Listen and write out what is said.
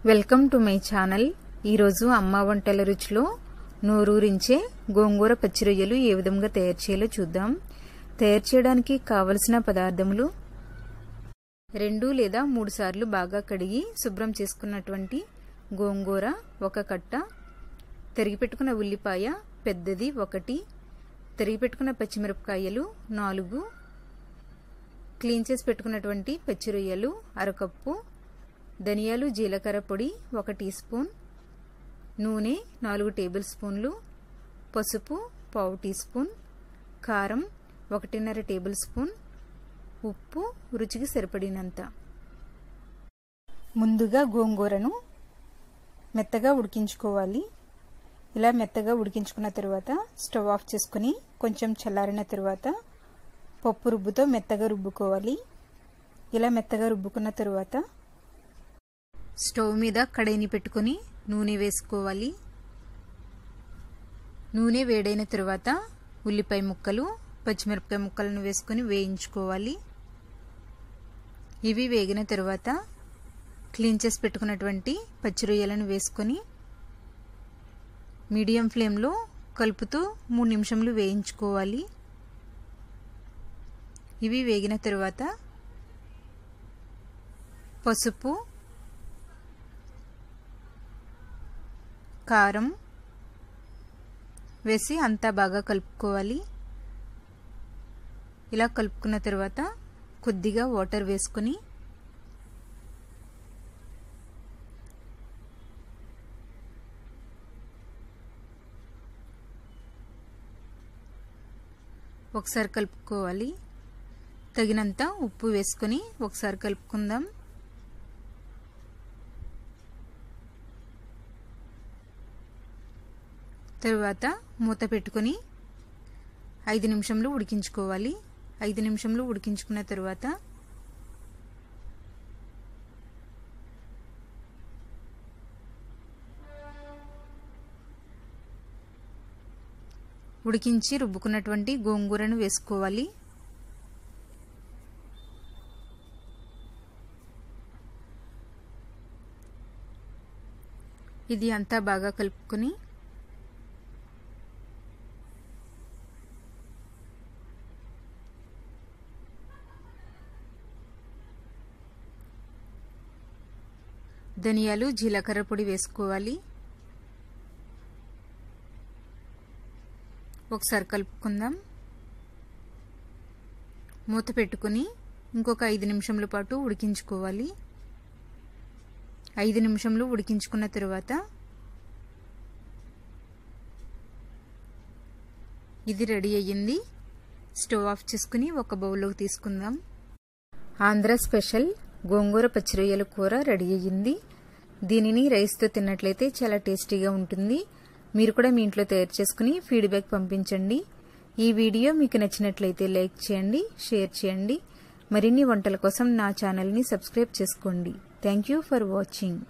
Welcome to my channel. ఈరోజు అమ్మ వంటల రుచిలో నోరూరించే గోంగూర పచ్చి రొయ్యలు ఏ విధంగా తయారు చేయాలో చూద్దాం. తయారు చేయడానికి కావలసిన పదార్థములు: 2 లేదా 3 సార్లు బాగా కడిగి శుభ్రం చేసుకున్నటువంటి గోంగూర 1 కట్ట, తరిగి పెట్టుకున్న ఉల్లిపాయ పెద్దది 1, తరిగి పెట్టుకున్న పచ్చిమిరపకాయలు 4, క్లీన్ చేసి పెట్టుకున్నటువంటి పచ్చి రొయ్యలు 1/2 కప్పు, ధనియాలు జీలకర్ర పొడి 1 టీ స్పూన్, నూనె 4 టేబుల్ స్పూన్లు, పసుపు 1/2 టీ స్పూన్, కారం 1.5 టేబుల్ స్పూన్, ఉప్పు రుచికి సరిపడినంత. ముందుగా గోంగూరను మెత్తగా ఉడికించుకోవాలి. ఇలా మెత్తగా ఉడికించుకున్న తర్వాత స్టవ్ ఆఫ్ చేసుకుని కొంచెం చల్లారిన తర్వాత పప్పు రుబ్బుతో మెత్తగా రుబ్బుకోవాలి. ఇలా మెత్తగా రుబ్బుకున్న తర్వాత స్టవ్ మీద కడాయిని పెట్టుకొని నూనె వేసుకోవాలి. నూనె వేడైన తర్వాత ఉల్లిపాయ ముక్కలు, పచ్చిమిరపకాయ ముక్కలను వేసుకొని వేయించుకోవాలి. ఇవి వేగిన తర్వాత క్లీన్ చేసి పెట్టుకున్నటువంటి పచ్చి రొయ్యలను వేసుకొని మీడియం ఫ్లేమ్లో కలుపుతూ 3 నిమిషాలు వేయించుకోవాలి. ఇవి వేగిన తర్వాత పసుపు, కారం వేసి అంతా బాగా కలుపుకోవాలి. ఇలా కలుపుకున్న తర్వాత కొద్దిగా వాటర్ వేసుకొని ఒకసారి కలుపుకోవాలి. తగినంత ఉప్పు వేసుకొని ఒకసారి కలుపుకుందాం. తరువాత మూత పెట్టుకొని 5 నిమిషాలు ఉడికించుకోవాలి. 5 నిమిషాలు ఉడికించుకున్న తర్వాత ఉడికించి రుబ్బుకున్నటువంటి గోంగూరను వేసుకోవాలి. ఇది అంతా బాగా కలుపుకొని ధనియాలు జీలకర్ర పొడి వేసుకోవాలి. ఒకసారి కలుపుకుందాం. మూత పెట్టుకొని ఇంకొక 5 నిమిషాల పాటు ఉడికించుకోవాలి. 5 నిమిషాలు ఉడికించుకున్న తర్వాత ఇది రెడీ అయ్యింది. స్టవ్ ఆఫ్ చేసుకుని ఒక బౌల్లోకి తీసుకుందాం. ఆంధ్ర స్పెషల్ గోంగూర పచ్చి రొయ్యల కూర రెడీ అయ్యింది. దీనిని రైస్తో తిన్నట్లయితే చాలా టేస్టీగా ఉంటుంది. మీరు కూడా మీ ఇంట్లో తయారు చేసుకుని ఫీడ్బ్యాక్ పంపించండి. ఈ వీడియో మీకు నచ్చినట్లయితే లైక్ చేయండి, షేర్ చేయండి. మరిన్ని వంటల కోసం నా ఛానల్ని సబ్స్క్రైబ్ చేసుకోండి. Thank you for watching.